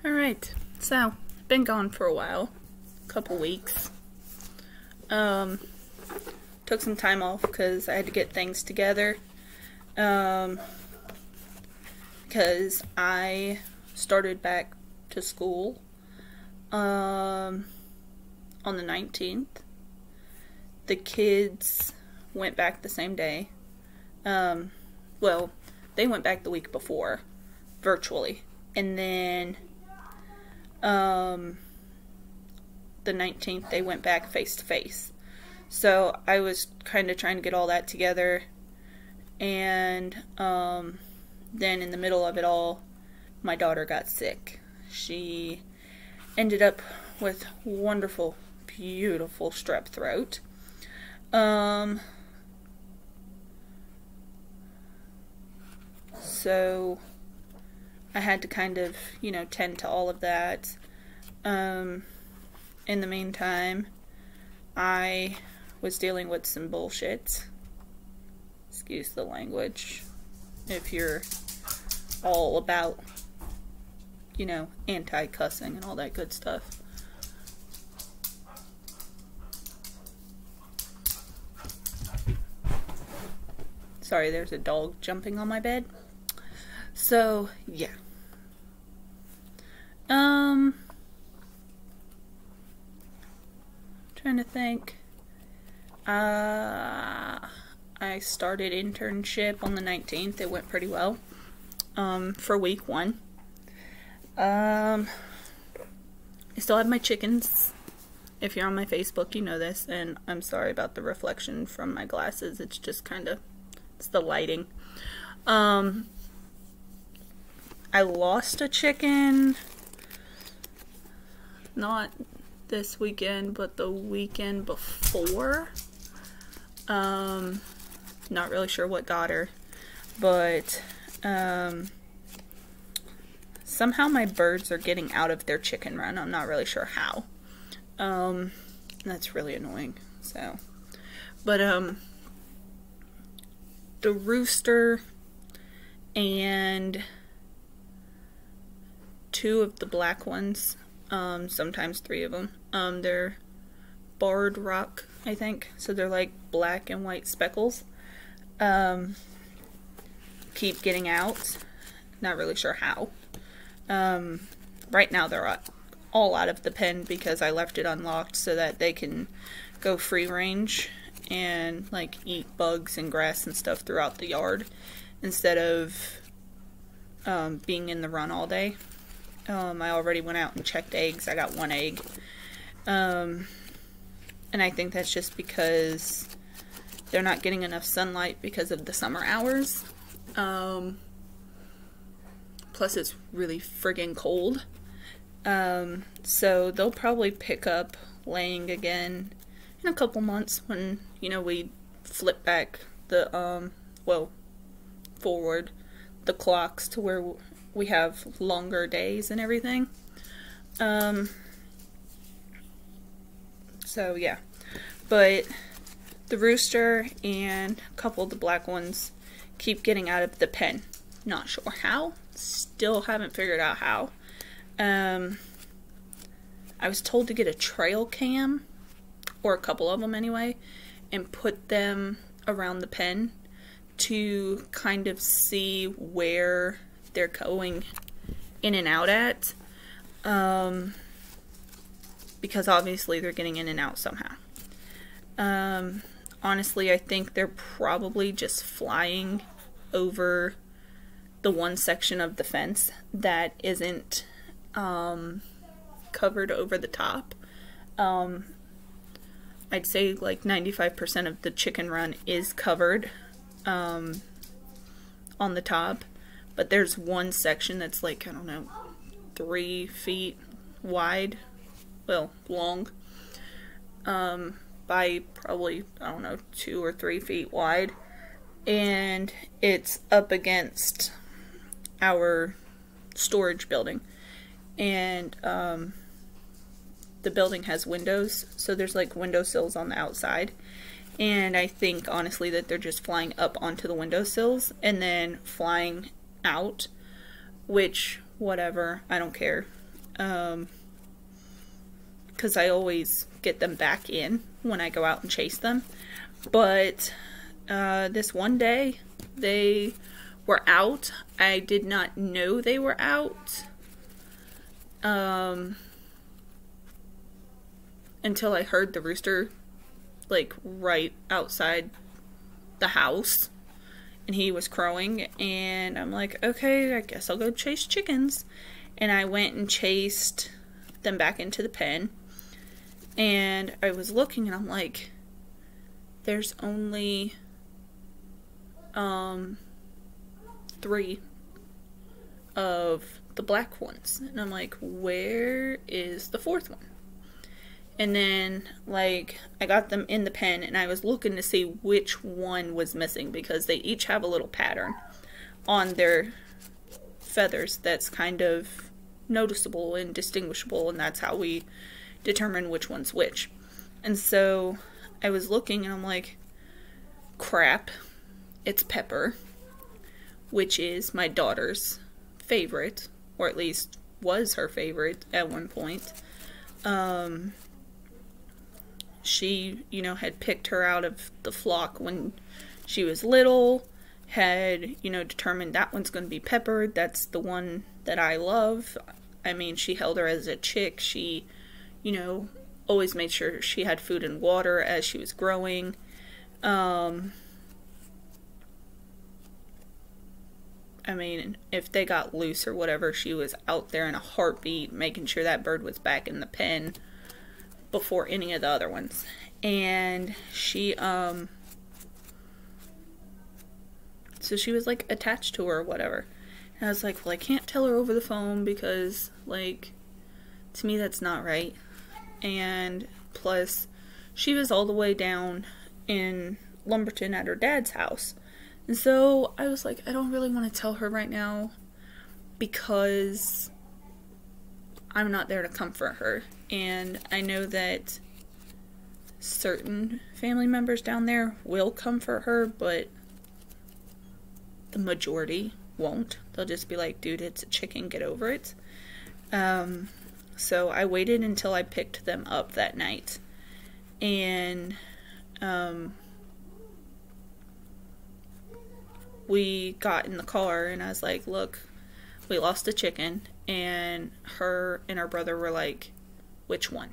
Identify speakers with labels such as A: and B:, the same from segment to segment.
A: Alright, so, been gone for a while, couple weeks. Took some time off because I had to get things together. Because I started back to school on the 19th. The kids went back the same day. Well, they went back the week before, virtually. And then the 19th they went back face to face. So I was kind of trying to get all that together, and then in the middle of it all, my daughter got sick. She ended up with wonderful, beautiful strep throat. So I had to kind of, tend to all of that. In the meantime, I was dealing with some bullshit. Excuse the language. If you're all about, anti-cussing and all that good stuff. Sorry, there's a dog jumping on my bed. So, yeah. Trying to think. I started internship on the 19th. It went pretty well. For week 1. I still have my chickens. If you're on my Facebook, you know this, and I'm sorry about the reflection from my glasses. It's just it's the lighting. I lost a chicken, not this weekend, but the weekend before. Not really sure what got her, but somehow my birds are getting out of their chicken run. I'm not really sure how. That's really annoying. So, but the rooster and 2 of the black ones, sometimes 3 of them, they're barred rock, I think, so they're like black and white speckles, keep getting out. Not really sure how. Right now they're all out of the pen because I left it unlocked so that they can go free range and like eat bugs and grass and stuff throughout the yard instead of being in the run all day. I already went out and checked eggs. I got 1 egg. And I think that's just because they're not getting enough sunlight because of the summer hours. Plus it's really friggin' cold. So they'll probably pick up laying again in a couple months when, we flip back the, forward the clocks to where we have longer days and everything. So yeah, but the rooster and a couple of the black ones keep getting out of the pen. Not sure how. Still haven't figured out how. I was told to get a trail cam, or a couple of them anyway, and put them around the pen to kind of see where they're going in and out at, because obviously they're getting in and out somehow. Honestly, I think they're probably just flying over the one section of the fence that isn't covered over the top. I'd say like 95% of the chicken run is covered on the top, but there's one section that's like, I don't know, 3 feet wide, well, long, by probably, I don't know, 2 or 3 feet wide, and it's up against our storage building, and the building has windows, so there's like windowsills on the outside, and I think honestly that they're just flying up onto the windowsills and then flying out, which whatever, I don't care. because I always get them back in when I go out and chase them. But this one day, they were out. I did not know they were out until I heard the rooster, like, right outside the house. And he was crowing, and I'm like, okay, I guess I'll go chase chickens. And I went and chased them back into the pen. And I was looking, and I'm like, there's only 3 of the black ones. And I'm like, where is the 4th one? And then, like, I got them in the pen, and I was looking to see which one was missing, because they each have a little pattern on their feathers that's kind of noticeable and distinguishable, and that's how we determine which one's which. And so I was looking, and I'm like, crap, it's Pepper, which is my daughter's favorite, or at least was her favorite at one point. She, you know, had picked her out of the flock when she was little, had, you know, determined that one's going to be Pepper. That's the one that I love. I mean, she held her as a chick. She, you know, always made sure she had food and water as she was growing. I mean, if they got loose or whatever, she was out there in a heartbeat, making sure that bird was back in the pen before any of the other ones. And she, so she was, like, attached to her or whatever. And I was like, well, I can't tell her over the phone because, like, to me that's not right. And plus, she was all the way down in Lumberton at her dad's house. And so I was like, I don't really want to tell her right now because I'm not there to comfort her. And I know that certain family members down there will comfort her, but the majority won't. They'll just be like, dude, it's a chicken, get over it. So I waited until I picked them up that night. And we got in the car, and I was like, look, we lost a chicken. And her and her brother were like, which one?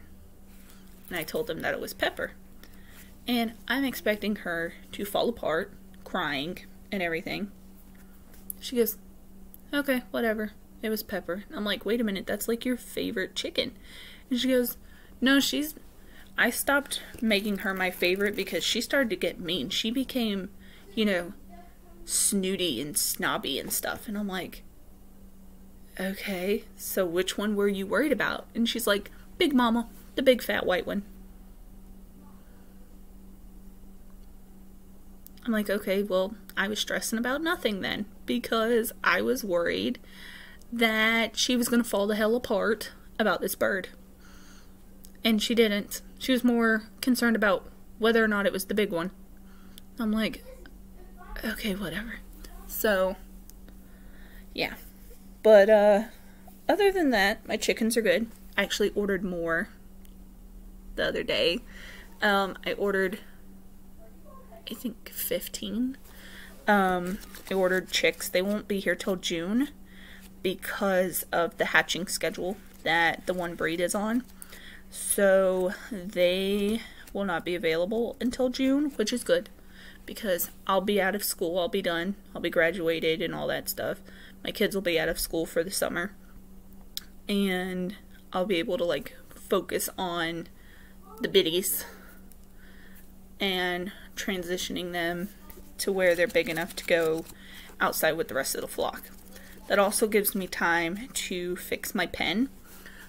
A: And I told them that it was Pepper. And I'm expecting her to fall apart, crying and everything. She goes, okay, whatever. It was Pepper. I'm like, wait a minute, that's like your favorite chicken. And she goes, no, I stopped making her my favorite because she started to get mean. She became, you know, snooty and snobby and stuff. And I'm like, okay, so which one were you worried about? And she's like, Big Mama, the big fat white one. I'm like, okay, well, I was stressing about nothing then, because I was worried that she was going to fall the hell apart about this bird. And she didn't. She was more concerned about whether or not it was the big one. I'm like, okay, whatever. So, yeah. But, other than that, my chickens are good. I actually ordered more the other day. I ordered, I think, 15. I ordered chicks. They won't be here till June because of the hatching schedule that the one breed is on. So they will not be available until June, which is good because I'll be out of school. I'll be done. I'll be graduated and all that stuff. My kids will be out of school for the summer. And I'll be able to, like, focus on the biddies and transitioning them to where they're big enough to go outside with the rest of the flock. That also gives me time to fix my pen.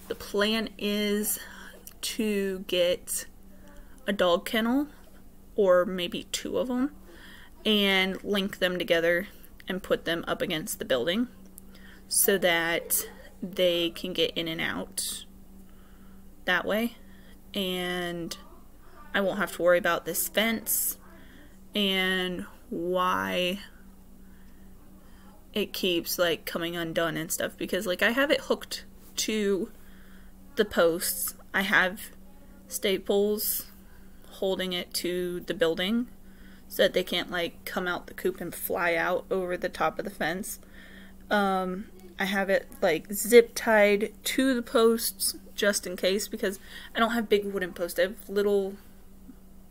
A: The plan is to get a dog kennel, or maybe 2 of them, and link them together and put them up against the building so that they can get in and out that way, and I won't have to worry about this fence and why it keeps, like, coming undone and stuff, because, like, I have it hooked to the posts, I have staples holding it to the building so that they can't like come out the coop and fly out over the top of the fence. I have it like zip tied to the posts just in case, because I don't have big wooden posts. I have little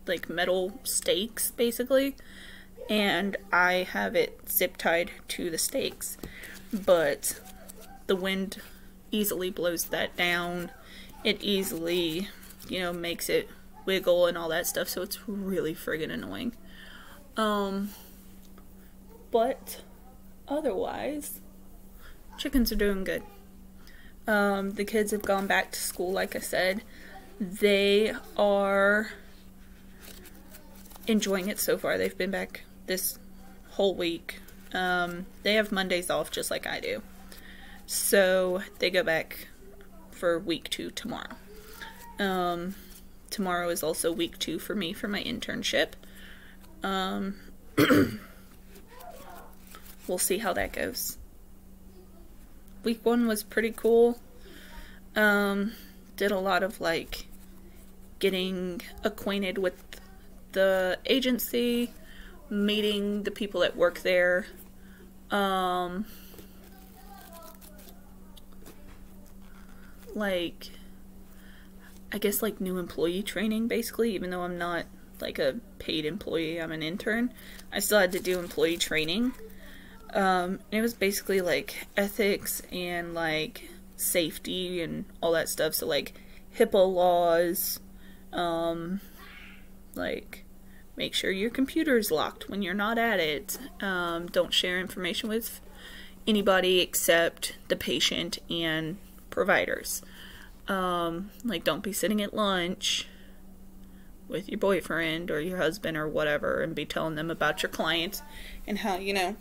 A: like metal stakes basically, and I have it zip tied to the stakes, but the wind easily blows that down. It easily, you know, makes it wiggle and all that stuff, so it's really friggin' annoying. But otherwise, chickens are doing good. The kids have gone back to school, like I said. They are enjoying it so far. They've been back this whole week. They have Mondays off just like I do. So they go back for week 2 tomorrow. Tomorrow is also week 2 for me for my internship. We'll see how that goes. Week 1 was pretty cool. Did a lot of like getting acquainted with the agency, meeting the people that work there. Like, I guess like new employee training basically, even though I'm not like a paid employee, I'm an intern. I still had to do employee training. It was basically like ethics and like safety and all that stuff. So like HIPAA laws, like make sure your computer is locked when you're not at it. Don't share information with anybody except the patient and providers. Like don't be sitting at lunch with your boyfriend or your husband or whatever and be telling them about your clients and how, you know,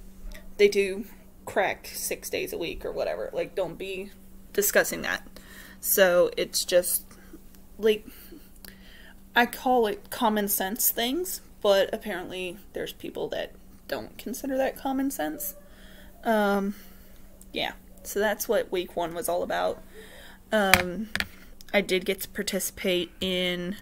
A: they do crack 6 days a week or whatever. Like, don't be discussing that. So it's just like, I call it common sense things, but apparently there's people that don't consider that common sense. Yeah, so that's what week 1 was all about. I did get to participate in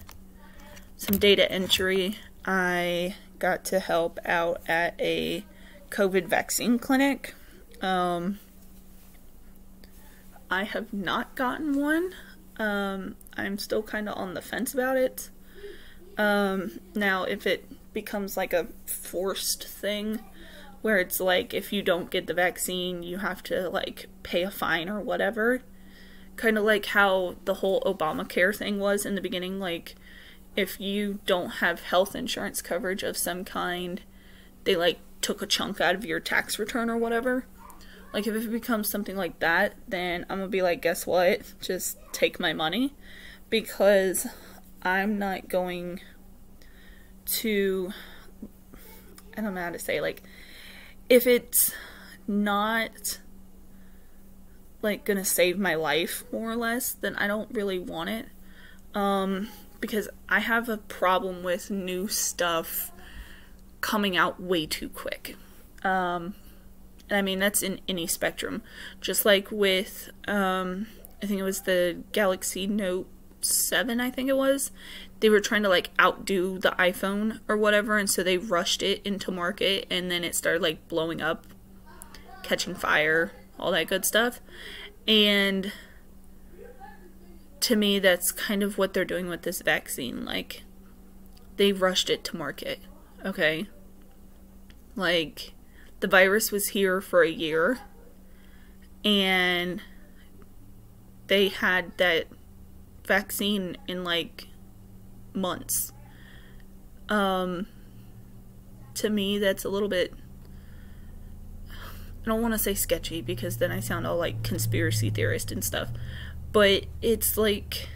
A: some data entry. I got to help out at a COVID vaccine clinic. I have not gotten one. I'm still kind of on the fence about it. Now, if it becomes like a forced thing, where it's like if you don't get the vaccine, you have to like pay a fine or whatever. Kind of like how the whole Obamacare thing was in the beginning. Like, if you don't have health insurance coverage of some kind, they like took a chunk out of your tax return or whatever. Like, if it becomes something like that, then I'm gonna be like, guess what? Just take my money, because I'm not going to, I don't know how to say, like, if it's not like gonna save my life more or less, then I don't really want it. Because I have a problem with new stuff coming out way too quick. And I mean, that's in any spectrum. Just like with, I think it was the Galaxy Note 7, I think it was. They were trying to like outdo the iPhone or whatever, and so they rushed it into market, and then it started like blowing up, catching fire, all that good stuff. And to me, that's kind of what they're doing with this vaccine. Like, they rushed it to market, okay? Like, the virus was here for a year, and they had that vaccine in like months. To me, that's a little bit, I don't want to say sketchy, because then I sound all like conspiracy theorist and stuff, but it's like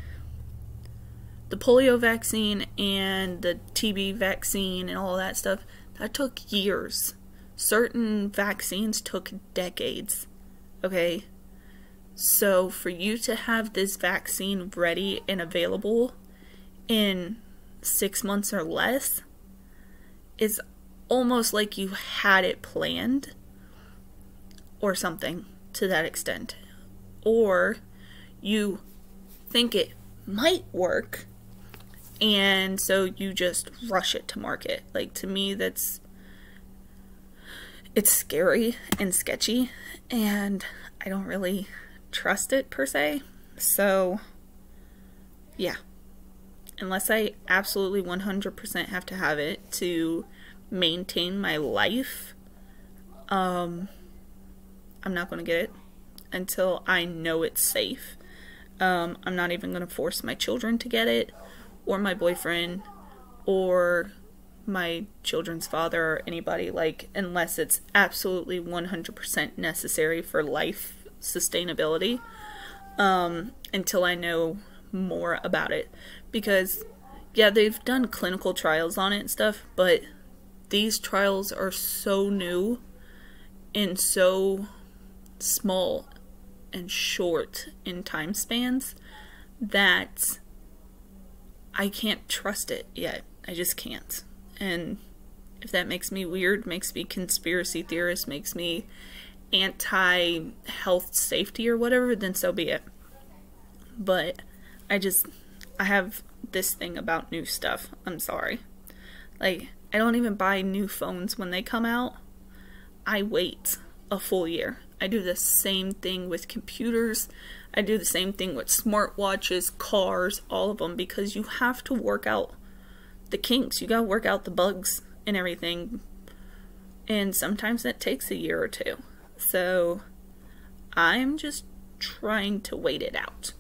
A: the polio vaccine and the TB vaccine and all that stuff, that took years. Certain vaccines took decades, okay? So for you to have this vaccine ready and available in 6 months or less is almost like you had it planned or something to that extent. Or you think it might work, and so you just rush it to market. Like, to me, it's scary and sketchy, and I don't really trust it per se. So yeah, unless I absolutely 100% have to have it to maintain my life, I'm not going to get it until I know it's safe. I'm not even going to force my children to get it, or my boyfriend, or my children's father, or anybody, like, unless it's absolutely 100% necessary for life sustainability, until I know more about it. Because, yeah, they've done clinical trials on it and stuff, but these trials are so new and so small and short in time spans that I can't trust it yet. I just can't. And if that makes me weird, makes me conspiracy theorist, makes me anti-health safety or whatever, then so be it. But I have this thing about new stuff. I'm sorry. Like, I don't even buy new phones when they come out. I wait a full year. I do the same thing with computers. I do the same thing with smartwatches, cars, all of them, because you have to work out the kinks. You gotta work out the bugs and everything. And sometimes that takes a year or two. So I'm just trying to wait it out.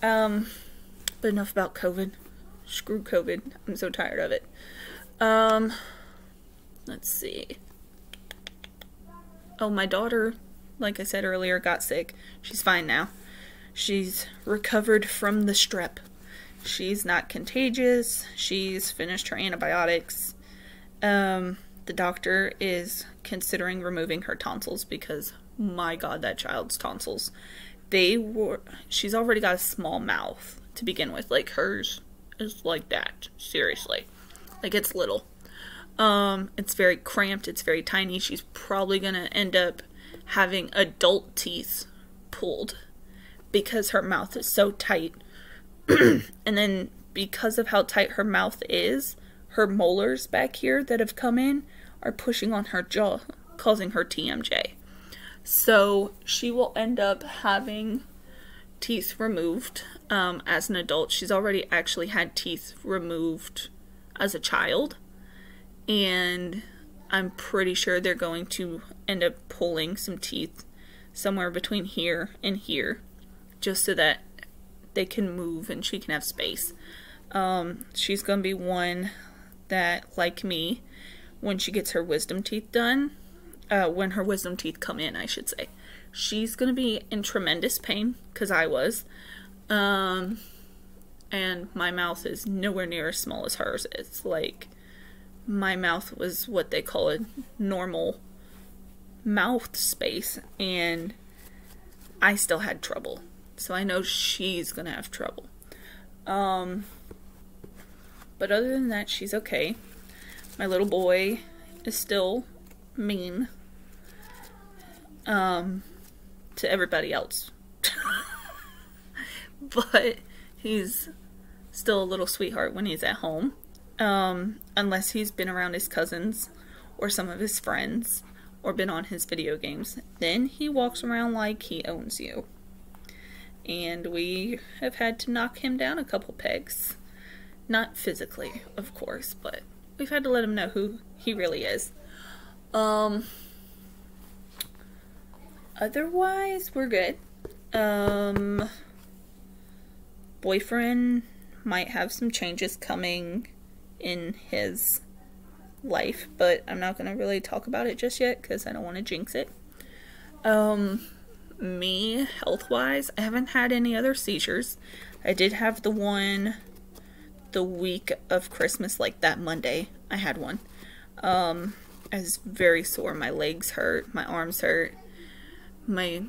A: But enough about COVID. Screw COVID. I'm so tired of it. Let's see. Oh, my daughter, like I said earlier, got sick. She's fine now. She's recovered from the strep. She's not contagious. She's finished her antibiotics. The doctor is considering removing her tonsils because, my God, that child's tonsils. She's already got a small mouth to begin with. Like, hers is like that. Seriously. Like, it's little. It's very cramped. It's very tiny. She's probably gonna end up having adult teeth pulled because her mouth is so tight. And then because of how tight her mouth is, her molars back here that have come in are pushing on her jaw, causing her TMJ. So she will end up having teeth removed as an adult. She's already actually had teeth removed as a child. And I'm pretty sure they're going to end up pulling some teeth somewhere between here and here, just so that they can move and she can have space. She's going to be one that, like me, when she gets her wisdom teeth done, when her wisdom teeth come in, I should say, she's going to be in tremendous pain, because I was. And my mouth is nowhere near as small as hers is. Like, my mouth was what they call a normal mouth space, and I still had trouble. So I know she's gonna have trouble. But other than that, she's okay. My little boy is still mean to everybody else. But he's still a little sweetheart when he's at home. Unless he's been around his cousins or some of his friends or been on his video games. Then he walks around like he owns you. And we have had to knock him down a couple pegs. Not physically, of course, but we've had to let him know who he really is. Otherwise, we're good. Boyfriend might have some changes coming in his life, but I'm not going to really talk about it just yet because I don't want to jinx it. Me, health-wise, I haven't had any other seizures. I did have the one the week of Christmas, like that Monday. I had one. I was very sore. My legs hurt. My arms hurt. My,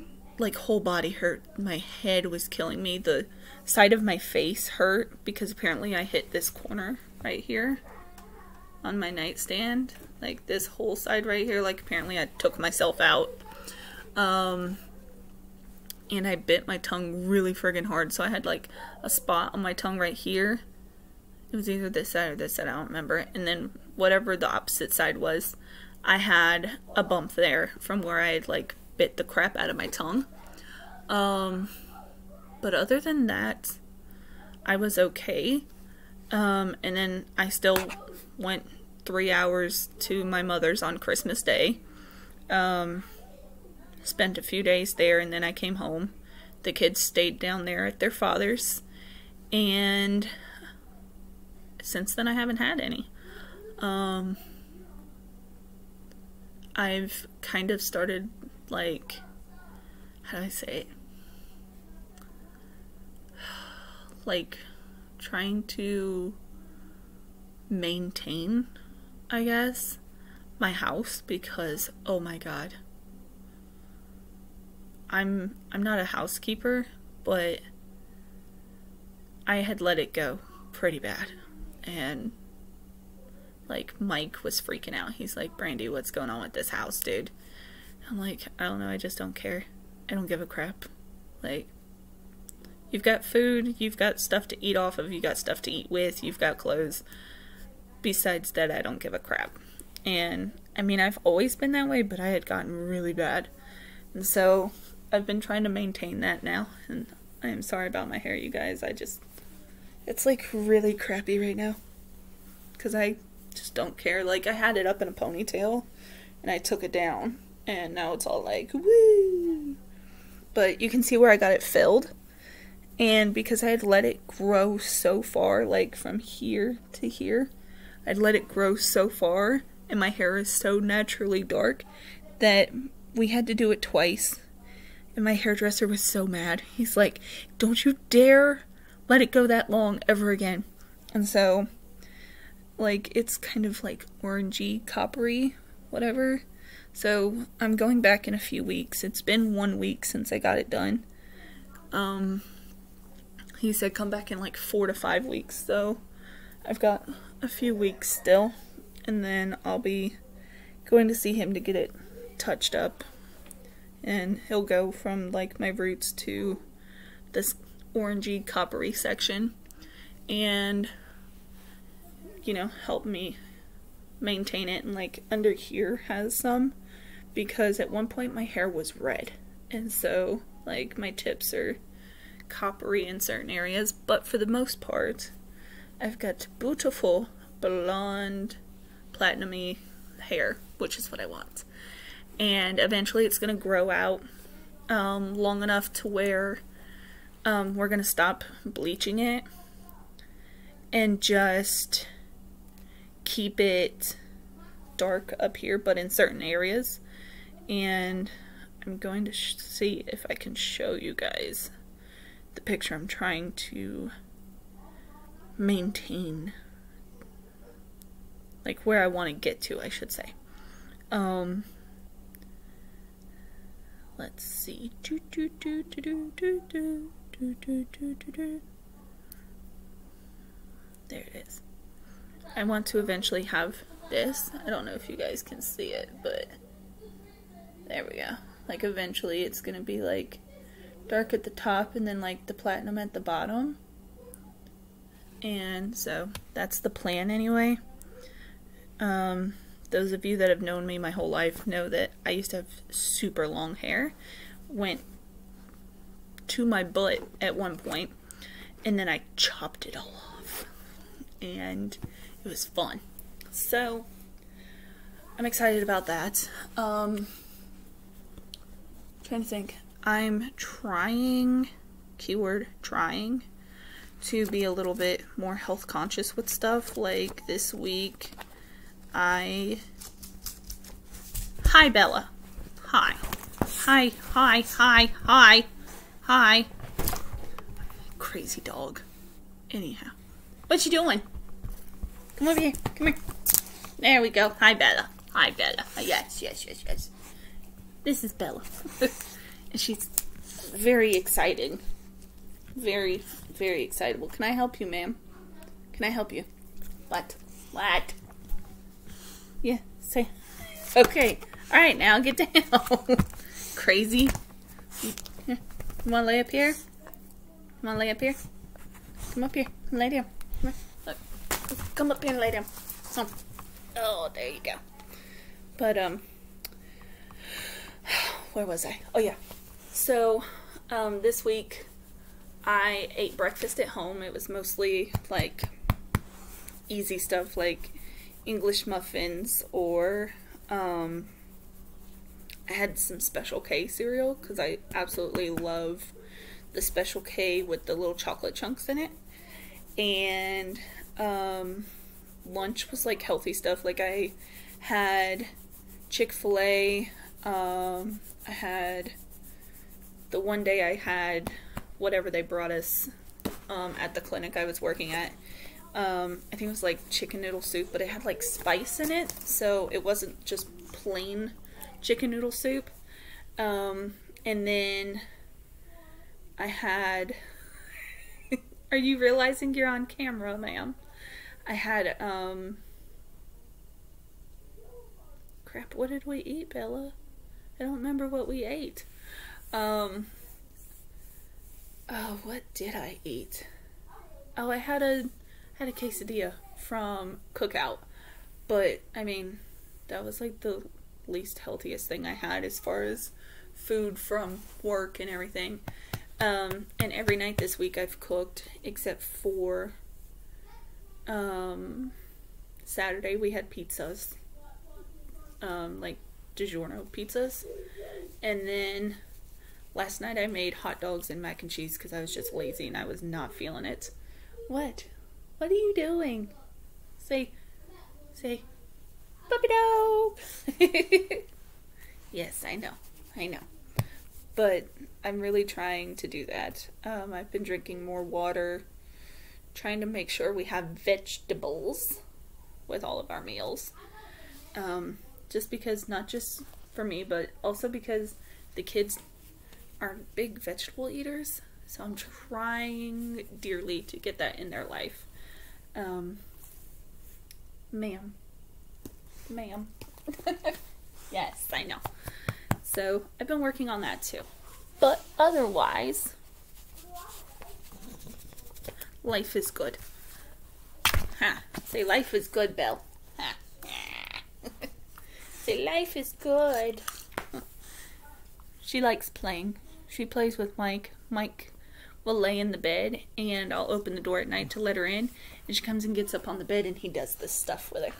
A: whole body hurt. My head was killing me. The side of my face hurt because apparently I hit this corner right here on my nightstand. Like, this whole side right here. Like, apparently I took myself out. and I bit my tongue really friggin' hard. So I had like a spot on my tongue right here. It was either this side or this side, I don't remember. And then whatever the opposite side was, I had a bump there from where I had like bit the crap out of my tongue. But other than that, I was okay. And then I still went 3 hours to my mother's on Christmas Day. Spent a few days there, and then I came home. The kids stayed down there at their father's, and since then I haven't had any. I've kind of started, like, how do I say it? Like, trying to maintain, I guess, my house, because, oh my god. I'm not a housekeeper, but I had let it go pretty bad. And like, Mike was freaking out. He's like, Brandy, what's going on with this house, dude? I'm like, I don't know, I just don't care. I don't give a crap. Like, you've got food, you've got stuff to eat off of, you got stuff to eat with, you've got clothes. Besides that, I don't give a crap. And, I mean, I've always been that way, but I had gotten really bad. And so, I've been trying to maintain that now. And I am sorry about my hair, you guys. It's like really crappy right now. Because I just don't care. Like, I had it up in a ponytail, and I took it down. And now it's all like, woo! But you can see where I got it filled. And because I had let it grow so far, like from here to here, I'd let it grow so far, and my hair is so naturally dark, that we had to do it twice. And my hairdresser was so mad. He's like, don't you dare let it go that long ever again. And so, like, it's kind of like orangey, coppery, whatever. So, I'm going back in a few weeks. It's been 1 week since I got it done. He said come back in like 4 to 5 weeks. So, I've got a few weeks still. And then I'll be going to see him to get it touched up. And he'll go from like my roots to this orangey coppery section, and you know, help me maintain it. And like under here has some, because at one point my hair was red, and so like my tips are coppery in certain areas, but for the most part I've got beautiful blonde platinumy hair, which is what I want. And eventually it's going to grow out long enough to where we're going to stop bleaching it and just keep it dark up here, but in certain areas. And I'm going to see if I can show you guys the picture I'm trying to maintain. Like, where I want to get to, I should say. Let's see. There it is. I want to eventually have this. I don't know if you guys can see it, but there we go. Like, eventually it's gonna be like dark at the top and then like the platinum at the bottom. And so that's the plan anyway. Those of you that have known me my whole life know that I used to have super long hair. Went to my butt at one point, and then I chopped it all off. And it was fun. So, I'm excited about that. Trying to think. I'm trying, keyword trying, to be a little bit more health conscious with stuff. Like this week, Hi Bella. Hi. Hi, hi, hi, hi, hi. Crazy dog. Anyhow. What you doing? Come over here. Come here. There we go. Hi Bella. Hi Bella. Yes, yes, yes, yes. This is Bella. And she's very excited. Very, very excitable. Can I help you, ma'am? Can I help you? What? What? Yeah, say. Okay. Alright, now get down. Crazy. You wanna lay up here? You wanna lay up here? Come up here and lay down. Come on. Look. Come up here and lay down. Come. Oh, there you go. But, where was I? Oh, yeah. So, this week, I ate breakfast at home. It was mostly, like, easy stuff, like English muffins, or, I had some Special K cereal, because I absolutely love the Special K with the little chocolate chunks in it. And, lunch was, like, healthy stuff. Like, I had Chick-fil-A, I had, the one day I had whatever they brought us, at the clinic I was working at. I think it was like chicken noodle soup, but it had like spice in it, so it wasn't just plain chicken noodle soup. And then I had, are you realizing you're on camera, ma'am? I had, crap, what did we eat, Bella? I don't remember what we ate. Oh, what did I eat? Oh, I had a quesadilla from Cookout, but I mean, that was like the least healthiest thing I had as far as food from work and everything. And every night this week I've cooked, except for Saturday we had pizzas, like DiGiorno pizzas, and then last night I made hot dogs and mac and cheese because I was just lazy and I was not feeling it. What? What are you doing? Say, puppy dog. Yes, I know. But I'm really trying to do that. I've been drinking more water, trying to make sure we have vegetables with all of our meals. Just because, not just for me, but also because the kids aren't big vegetable eaters. So I'm trying dearly to get that in their life. Ma'am. Yes, I know. So I've been working on that too. But otherwise, life is good. Ha. Say life is good, Belle. Ha. Say life is good. She likes playing. She plays with Mike. Mike will lay in the bed, and I'll open the door at night to let her in, and she comes and gets up on the bed, and he does this stuff with her.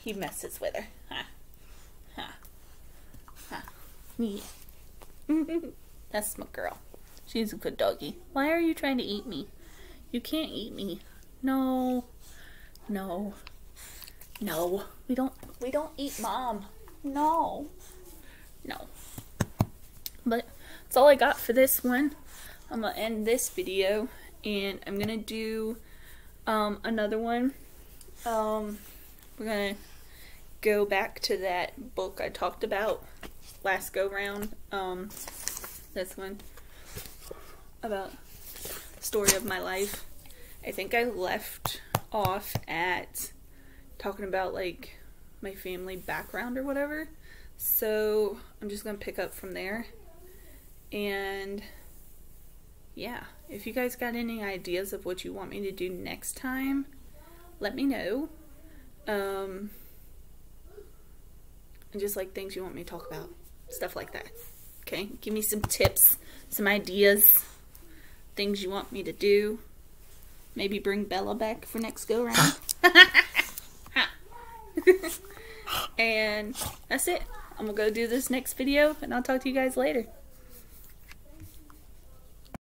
A: He messes with her. Ha. Ha. Ha. Yeah. That's my girl. She's a good doggy. Why are you trying to eat me? You can't eat me. No. No. No. We don't eat Mom. No. No. But that's all I got for this one. I'm going to end this video, and I'm going to do another one. We're going to go back to that book I talked about last go round. This one about the story of my life. I think I left off at talking about like my family background or whatever. So I'm just going to pick up from there. And yeah, if you guys got any ideas of what you want me to do next time, let me know. And just like things you want me to talk about, stuff like that. Okay, give me some tips, some ideas, things you want me to do. Maybe bring Bella back for next go round. And that's it. I'm gonna go do this next video, and I'll talk to you guys later.